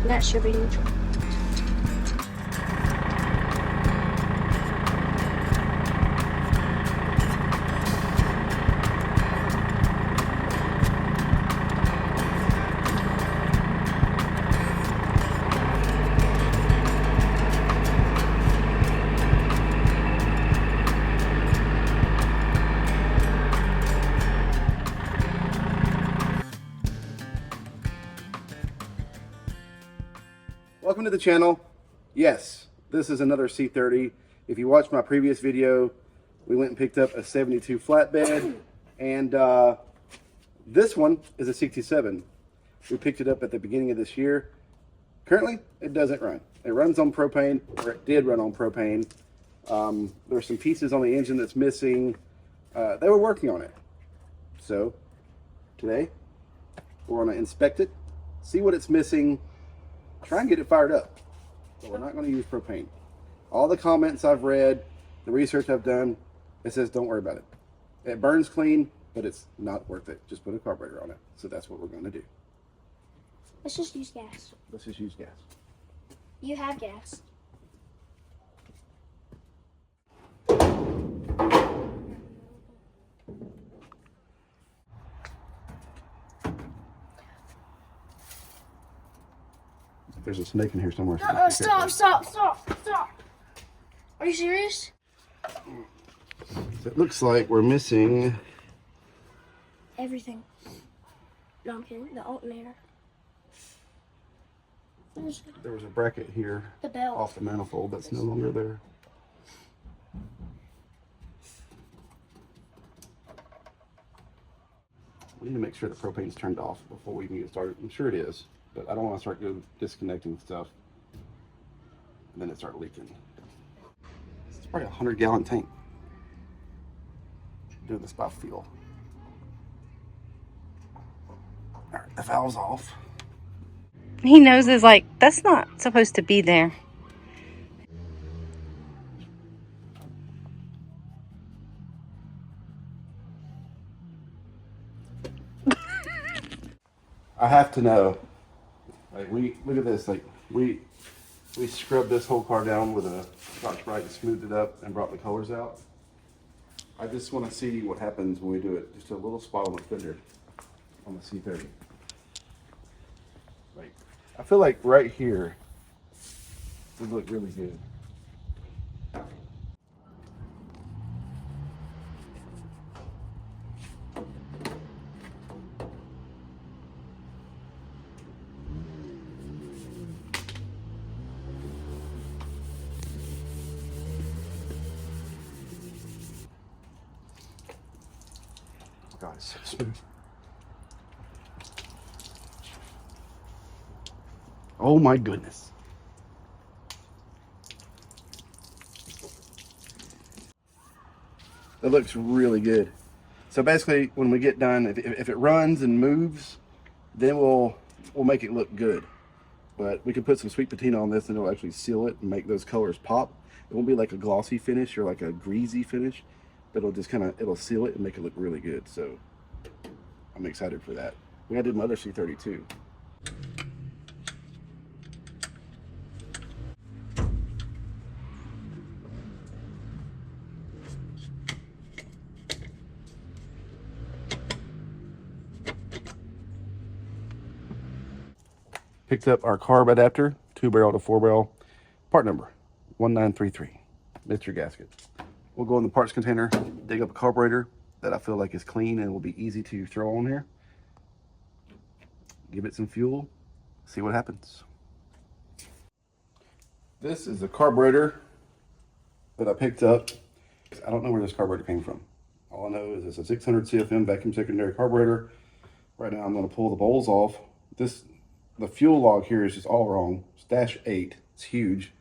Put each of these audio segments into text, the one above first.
That should be neutral. Welcome to the channel. Yes, this is another C30. If you watched my previous video, we went and picked up a 72 flatbed, and this one is a 67. We picked it up at the beginning of this year. Currently, it doesn't run. It runs on propane, or it did run on propane. There's some pieces on the engine that's missing. They were working on it. So today, we're going to inspect it, see what it's missing, try and get it fired up. But we're not going to use propane. All the comments I've read, the research I've done, it says don't worry about it. It burns clean, but it's not worth it. Just put a carburetor on it. So that's what we're going to do. Let's just use gas. Let's just use gas. You have gas. There's a snake in here somewhere. Stop. Are you serious? It looks like we're missing Everything. No, I'm kidding. The alternator. there was a bracket here The belt. off the manifold that's no longer there. We need to make sure the propane's turned off before we can get started. I'm sure it is, but I don't want to start disconnecting stuff and then it start leaking. It's probably a 100-gallon tank. Doing this by feel. All right, the valve's off. He knows it's like, that's not supposed to be there. I have to know. Like, we look at this. Like, we scrubbed this whole car down with a Scotch-Brite and smoothed it up and brought the colors out. I just want to see what happens when we do it. Just a little spot on the fender on the C30. Like, I feel like right here would look really good. God, it's so smooth. Oh my goodness. That looks really good. So basically, when we get done, if it runs and moves, then we'll make it look good. But we can put some sweet patina on this and it'll actually seal it and make those colors pop. It won't be like a glossy finish or like a greasy finish, but it'll just it'll seal it and make it look really good. So I'm excited for that. I did my other C30 too. Picked up our carb adapter, 2-barrel to 4-barrel, part number 1933, Mr. Gasket. We'll go in the parts container, dig up a carburetor that I feel like is clean and will be easy to throw on here. Give it some fuel, see what happens. This is a carburetor that I picked up. I don't know where this carburetor came from. All I know is it's a 600 CFM vacuum secondary carburetor. Right now I'm going to pull the bowls off. The fuel log here is just all wrong. It's -8. It's huge.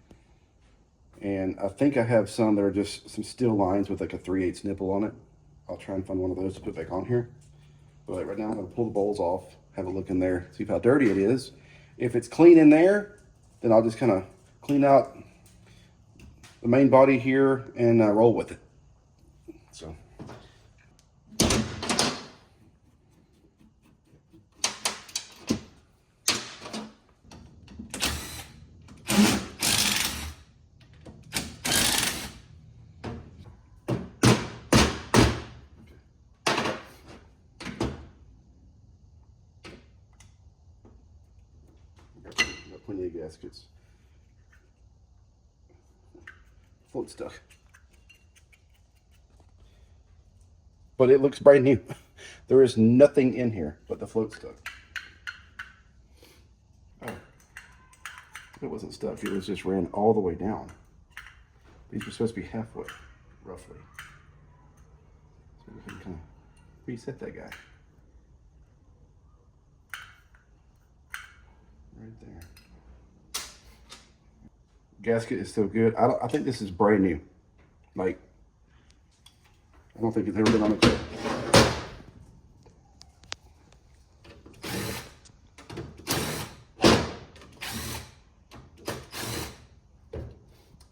And I think I have some that are just some steel lines with like a 3/8 nipple on it. I'll try and find one of those to put back on here. But right now I'm going to pull the bowls off, have a look in there, see how dirty it is. If it's clean in there, then I'll just kind of clean out the main body here and roll with it. So. plenty of gaskets. Float stuck. But it looks brand new. There is nothing in here but the float stuck. Oh. It wasn't stuck, it was just ran all the way down. These were supposed to be halfway, roughly. So we can kind of reset that guy. Right there. Gasket is still good. I think this is brand new. Like, I don't think it's ever been on the clip.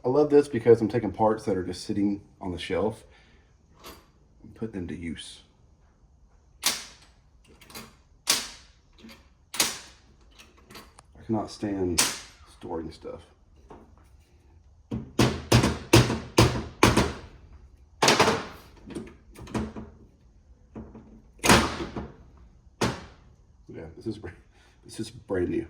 I love this because I'm taking parts that are just sitting on the shelf and putting them to use. I cannot stand storing stuff. Yeah, this is brand new.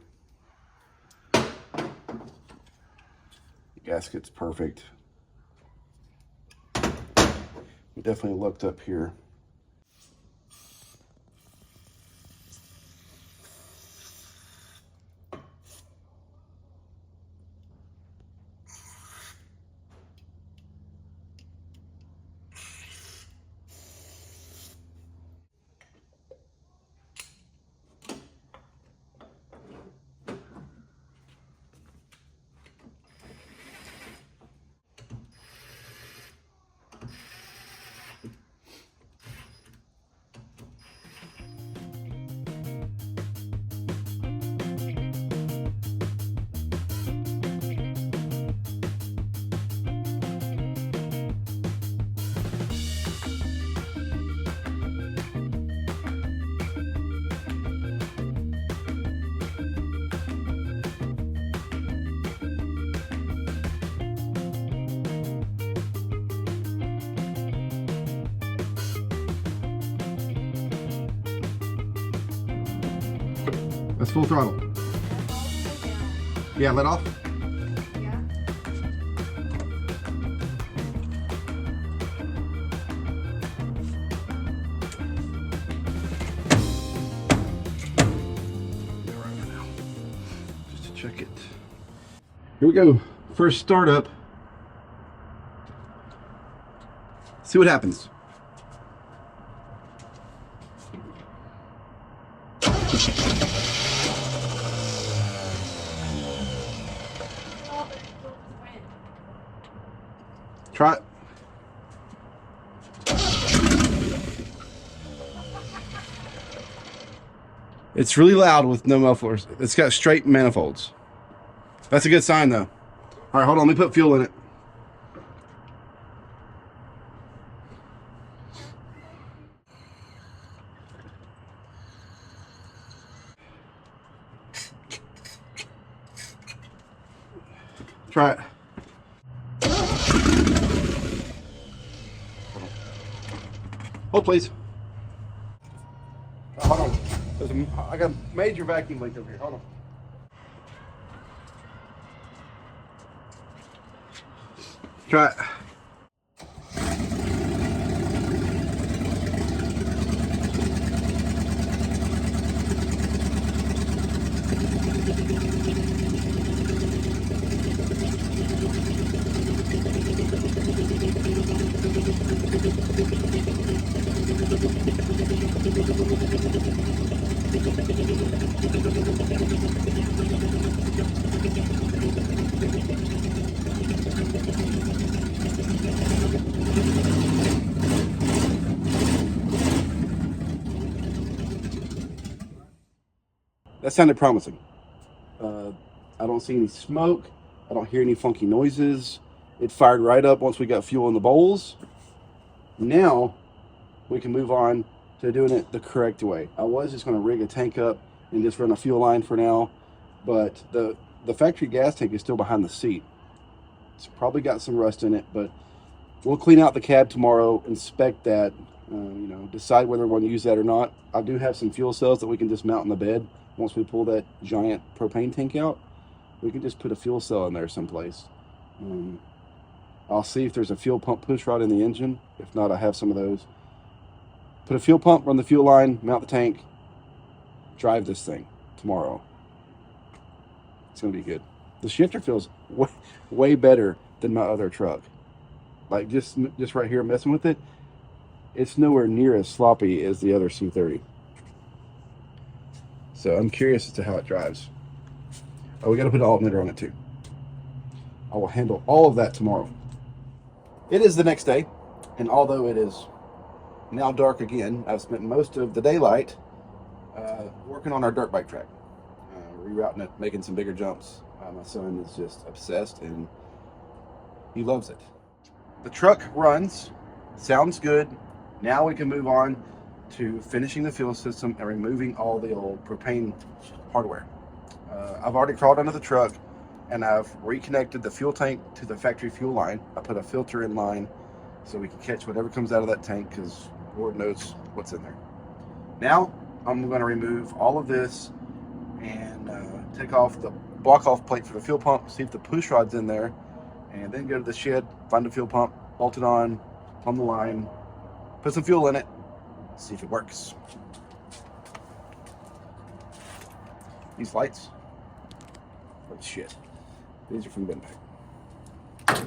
Gasket's perfect. We definitely looked up here. That's full throttle. Yeah, let off. Yeah. Just to check it. Here we go. First startup. See what happens. Try it. It's really loud with no mufflers. It's got straight manifolds. That's a good sign though. All right, hold on, let me put fuel in it. Try it. Hold, please. Hold on. I got a major vacuum leak over here. Hold on. Try it. That sounded promising. I don't see any smoke. I don't hear any funky noises. It fired right up once we got fuel in the bowls. Now we can move on to doing it the correct way. I was just going to rig a tank up and just run a fuel line for now, but the factory gas tank is still behind the seat. It's probably got some rust in it, but we'll clean out the cab tomorrow, inspect that, decide whether we want to use that or not. I do have some fuel cells that we can just mount in the bed once we pull that giant propane tank out. we could just put a fuel cell in there someplace. I'll see if there's a fuel pump push rod in the engine. If not, I have some of those. Put a fuel pump, run the fuel line, mount the tank, drive this thing tomorrow. It's gonna be good. The shifter feels way better than my other truck. Like just right here messing with it, it's nowhere near as sloppy as the other C30. So I'm curious as to how it drives. Oh, we got to put an alternator on it too. I will handle all of that tomorrow. It is the next day, and although it is now dark again, I've spent most of the daylight working on our dirt bike track, rerouting it, making some bigger jumps. My son is just obsessed, and he loves it. The truck runs, sounds good. Now we can move on to finishing the fuel system and removing all the old propane hardware. I've already crawled under the truck, and I've reconnected the fuel tank to the factory fuel line. I put a filter in line so we can catch whatever comes out of that tank, because Lord knows what's in there. Now I'm going to remove all of this and take off the block off plate for the fuel pump, see if the push rod's in there, and then go to the shed, find the fuel pump, bolt it on, plumb the line, put some fuel in it, see if it works. These lights, oh shit, these are from bin bag.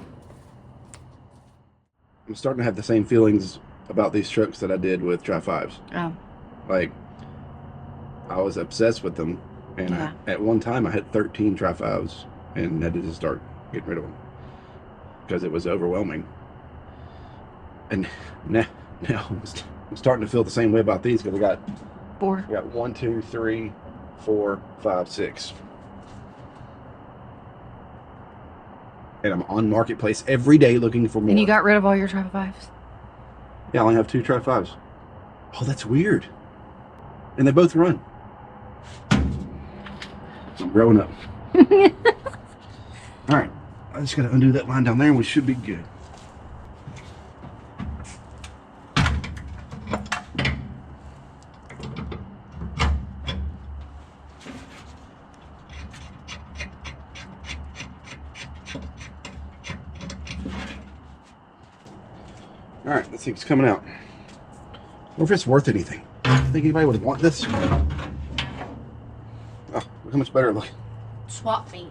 I'm starting to have the same feelings about these trucks that I did with Tri-5s. Oh. Like, I was obsessed with them, and Yeah. at one time I had 13 Tri-5s and had to just start getting rid of them because it was overwhelming. And now I'm starting to feel the same way about these, because I got 4. 1, 2, 3, 4, 5, 6. And I'm on Marketplace every day looking for more. And you got rid of all your Tri-5s? Yeah, I only have 2 Tri-5s. Oh, that's weird. And they both run. I'm growing up. All right, I just got to undo that line down there and we should be good. All right, this thing's coming out. I wonder if it's worth anything. I think anybody would want this. Oh, look how much better it looks. Swap meet.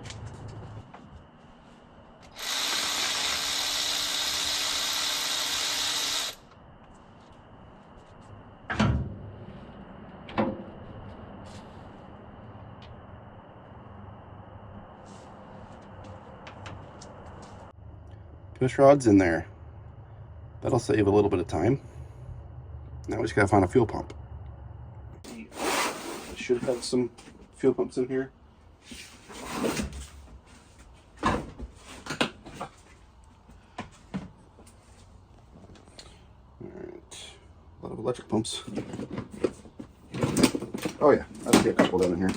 Push rod's in there. That'll save a little bit of time. Now we just gotta find a fuel pump. I should have some fuel pumps in here. Alright, a lot of electric pumps. Oh yeah, I see a couple down in here.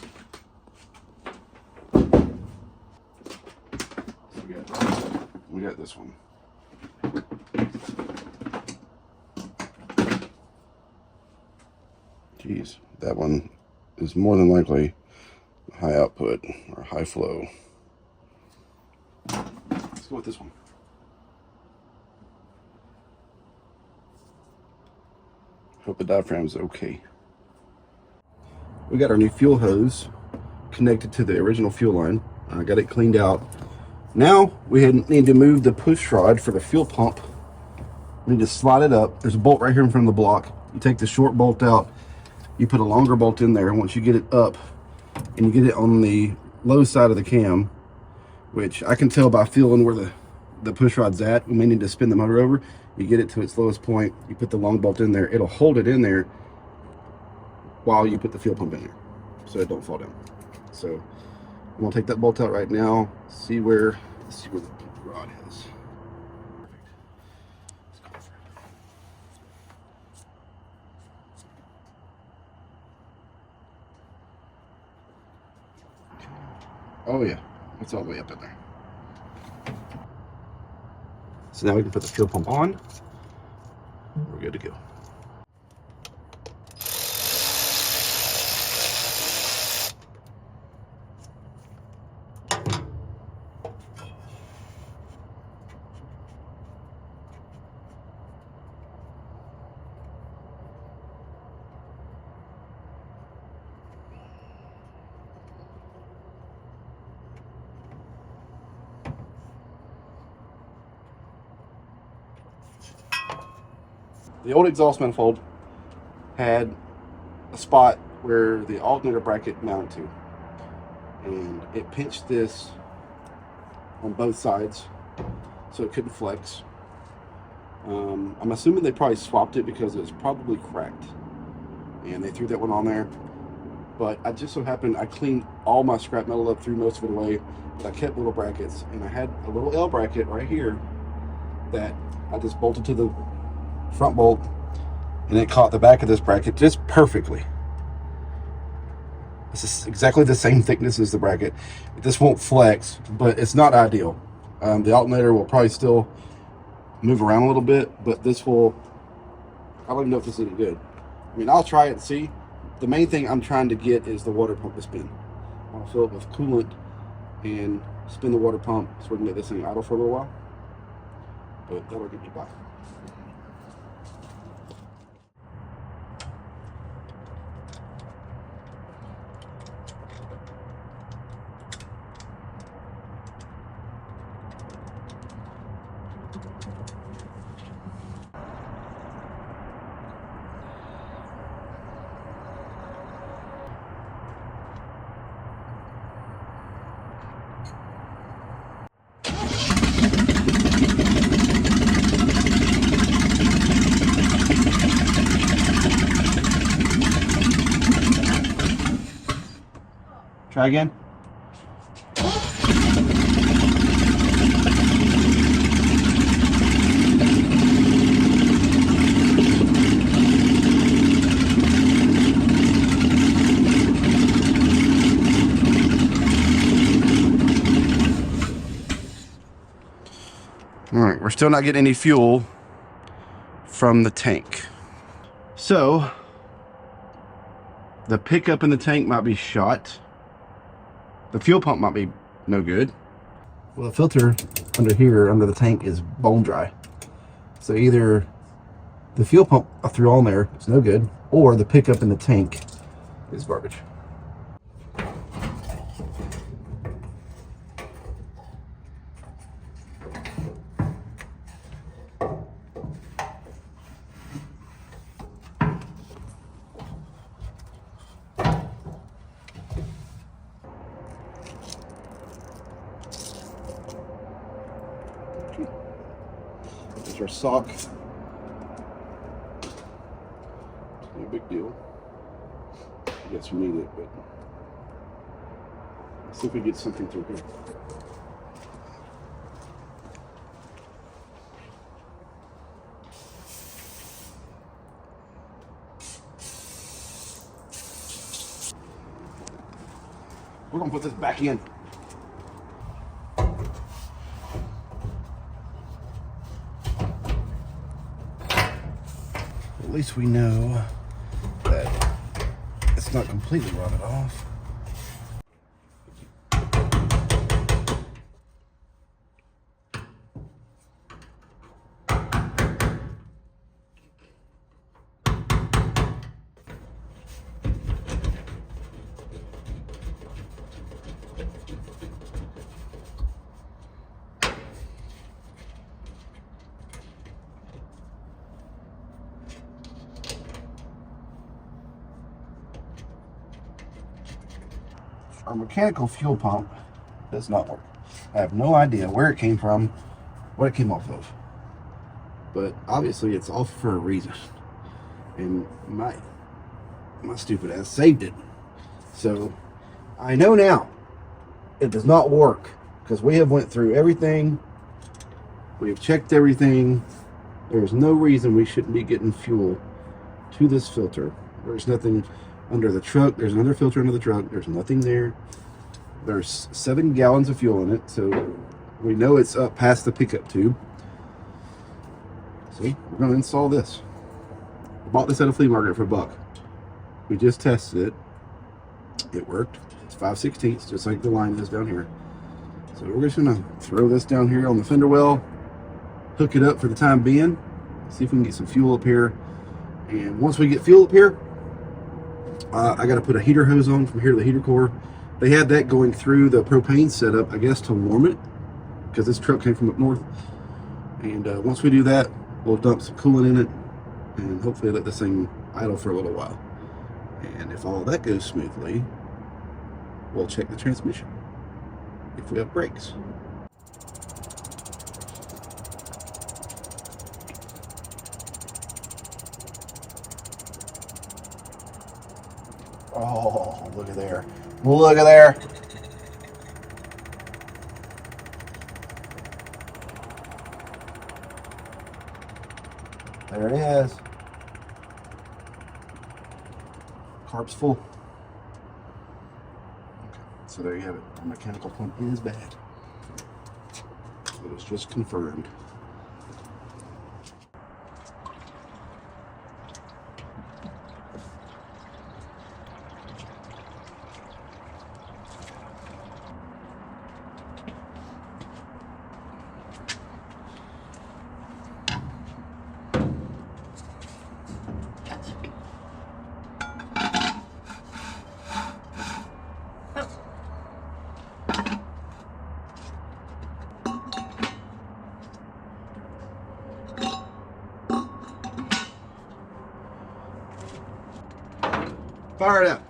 So we got this one. Geez, that one is more than likely high output or high flow. Let's go with this one. Hope the diaphragm's okay. We got our new fuel hose connected to the original fuel line. I got it cleaned out. Now we need to move the push rod for the fuel pump. We need to slide it up. There's a bolt right here in front of the block. You take the short bolt out, you put a longer bolt in there. Once you get it up and you get it on the low side of the cam, which I can tell by feeling where the push rod's at, we may need to spin the motor over. You get it to its lowest point, you put the long bolt in there, it'll hold it in there while you put the fuel pump in there so it don't fall down. So I'm gonna take that bolt out right now, see where the rod is. Oh yeah, it's all the way up in there. So now we can put the fuel pump on. We're good to go. The old exhaust manifold had a spot where the alternator bracket mounted to, and it pinched this on both sides so it couldn't flex. I'm assuming they probably swapped it because it was probably cracked, and they threw that one on there. But I just so happened I cleaned all my scrap metal up, threw most of it away, but I kept little brackets, and I had a little L bracket right here that I just bolted to the front bolt, and it caught the back of this bracket just perfectly. This is exactly the same thickness as the bracket. This won't flex, but it's not ideal. The alternator will probably still move around a little bit, but this will, I don't even know if this is any good. I mean, I'll try it and see. The main thing I'm trying to get is the water pump to spin. I want to fill it with coolant and spin the water pump so we can get this thing idle for a little while. But that'll get me by. Try again. All right, we're still not getting any fuel from the tank. So the pickup in the tank might be shot. The fuel pump might be no good. Well, the filter under here, under the tank, is bone dry. So either the fuel pump I threw on there is no good, or the pickup in the tank is garbage. There's our sock. No big deal. I guess we need it, but let's see if we get something through here. We're gonna put this back in. At least we know that it's not completely rotted off. Our mechanical fuel pump does not work. I have no idea where it came from, what it came off of. But obviously it's off for a reason. And my stupid ass saved it. So I know now it does not work, because we have went through everything. We have checked everything. There's no reason we shouldn't be getting fuel to this filter. There's nothing under the truck. There's another filter under the truck. There's nothing there. There's 7 gallons of fuel in it, so we know it's up past the pickup tube. So we're going to install this. I bought this at a flea market for $1. We just tested it. It worked. It's 5/16, just like the line is down here. So we're just going to throw this down here on the fender well, hook it up for the time being, see if we can get some fuel up here. And once we get fuel up here, I got to put a heater hose on from here to the heater core. They had that going through the propane setup, I guess, to warm it, because this truck came from up north. And once we do that, we'll dump some coolant in it and hopefully let this thing idle for a little while. And if all that goes smoothly, we'll check the transmission if we have brakes. Oh, look at there. Look at there. There it is. Carb's full. Okay, so there you have it. Our mechanical pump is bad. It was just confirmed. Fire it up.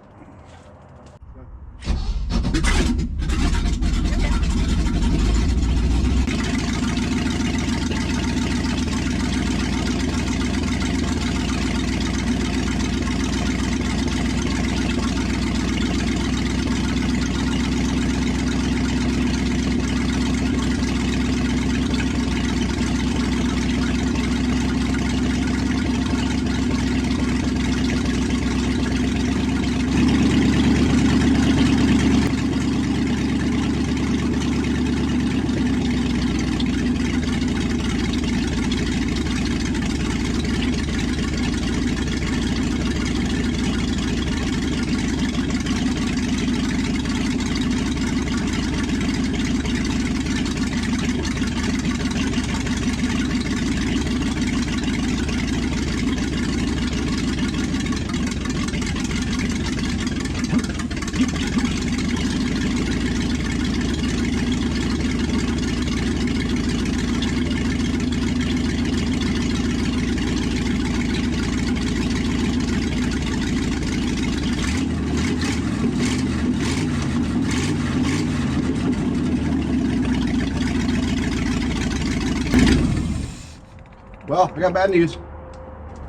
Well, I got bad news.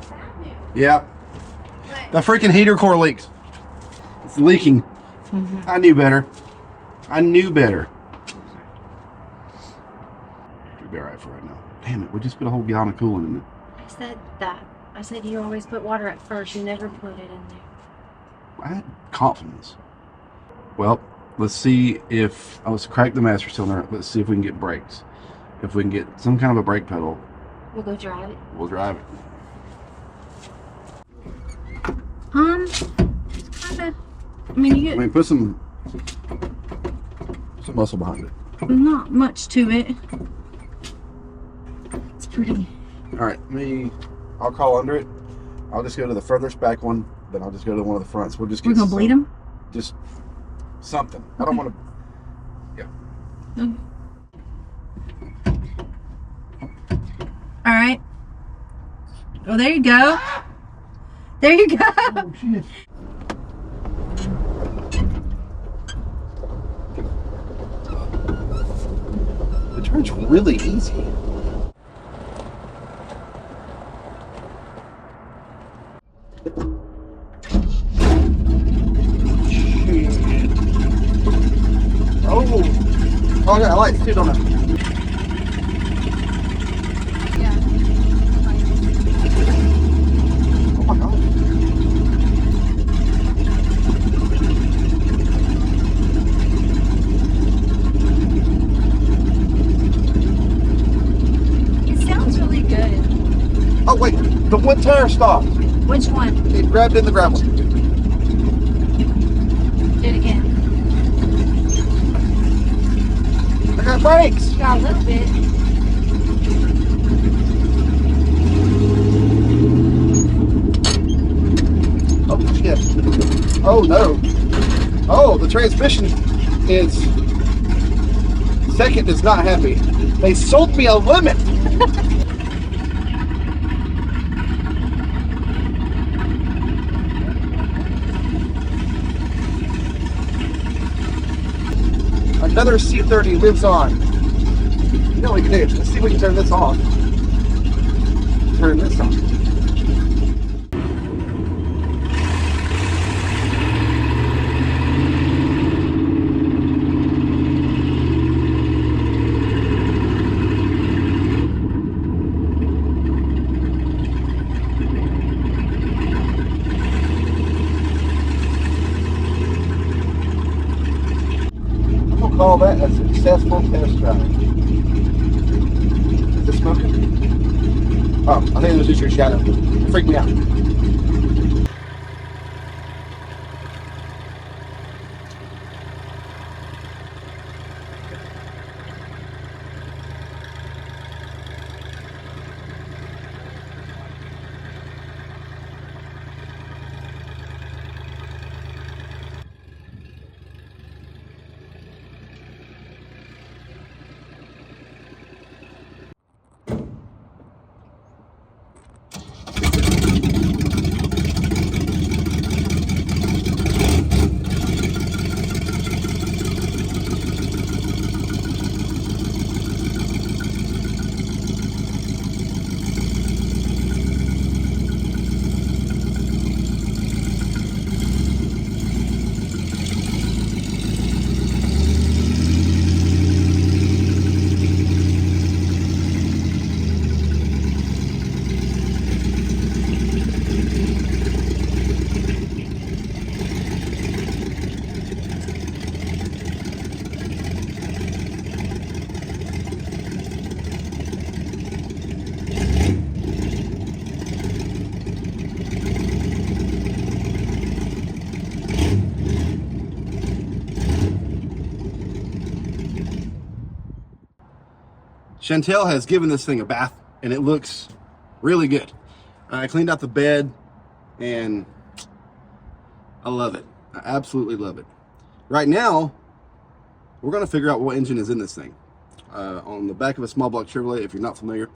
Bad news? Yeah. The freaking heater core leaks. It's leaking. I knew better. I knew better. We'll be alright for right now. Damn it, we just put a whole gallon of coolant in it. I said that. I said you always put water at first. You never put it in there. I had confidence. Well, let's see if... let's crack the master cylinder. Let's see if we can get brakes. If we can get some kind of a brake pedal, We'll go drive it. we'll drive it. It's kind of... I mean, you I get mean, put some muscle behind it. not much to it. It's pretty... Alright, I'll crawl under it. I'll just go to the furthest back one, then I'll just go to one of the fronts. We'll just get We're going to bleed them? Just something. I don't want to... Yeah. Okay. All right. Well, there you go. There you go. Oh, shit. The turn's really easy. Oh, I got lights too, don't I? Oh my God. It sounds really good. Oh wait, the one tire stopped. Which one? It grabbed in the gravel. Do it again. I got brakes. You got a little bit. Oh shit. Oh no. Oh, the transmission is... Second is not happy. They sold me a limit. Another C30 lives on. You know what we can do? Let's see if we can turn this off. Turn this on. Call that a successful test drive. Is it smoking? Oh, I think it was just your shadow. It freaked me out. Chantel has given this thing a bath and it looks really good. I cleaned out the bed and I love it. I absolutely love it. Right now, we're going to figure out what engine is in this thing. On the back of a small block Chevrolet, if you're not familiar,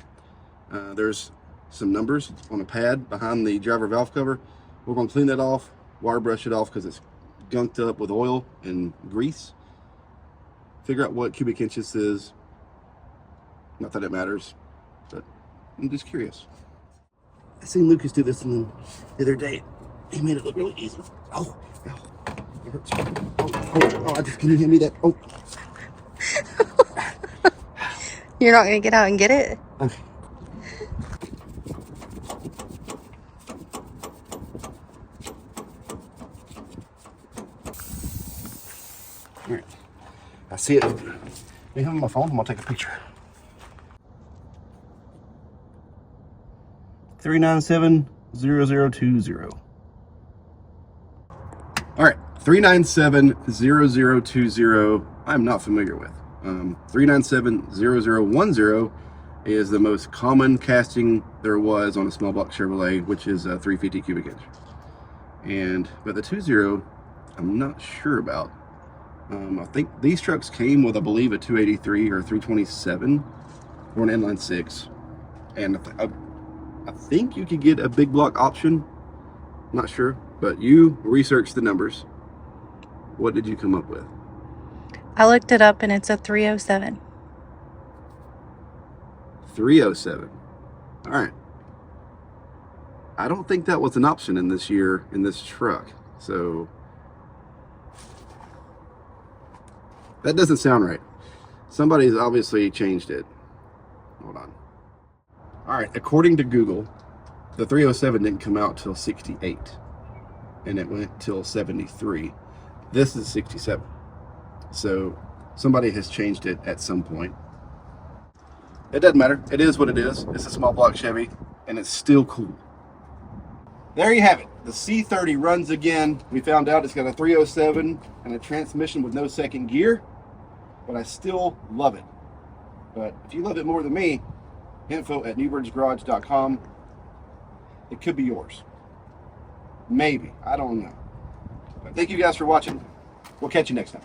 there's some numbers on a pad behind the driver valve cover. We're going to clean that off, water brush it off because it's gunked up with oil and grease. Figure out what cubic inches this is. Not that it matters, but I'm just curious. I seen Lucas do this the other day. He made it look really easy. Oh, it hurts. Can you hand me that? Oh. You're not gonna get out and get it? Okay. All right. I see it. You have my phone? I'm gonna take a picture. 397-0020. All right, 397-0020. I'm not familiar with. 397-0010 is the most common casting there was on a small block Chevrolet, which is a 350 cubic inch. But the 20, I'm not sure about. I think these trucks came with, I believe, a 283 or 327 or an inline six, and I think you could get a big block option. Not sure, but you researched the numbers. What did you come up with? I looked it up and it's a 307. 307. All right. I don't think that was an option in this truck. So that doesn't sound right. Somebody's obviously changed it. Hold on. All right, according to Google, the 307 didn't come out till 68, and it went till 73. This is 67. So somebody has changed it at some point. It doesn't matter. It is what it is. It's a small block Chevy, and it's still cool. There you have it. The C30 runs again. We found out it's got a 307 and a transmission with no second gear, but I still love it. But if you love it more than me, info@newbernsgarage.com. It could be yours. Maybe. I don't know. But thank you guys for watching. We'll catch you next time.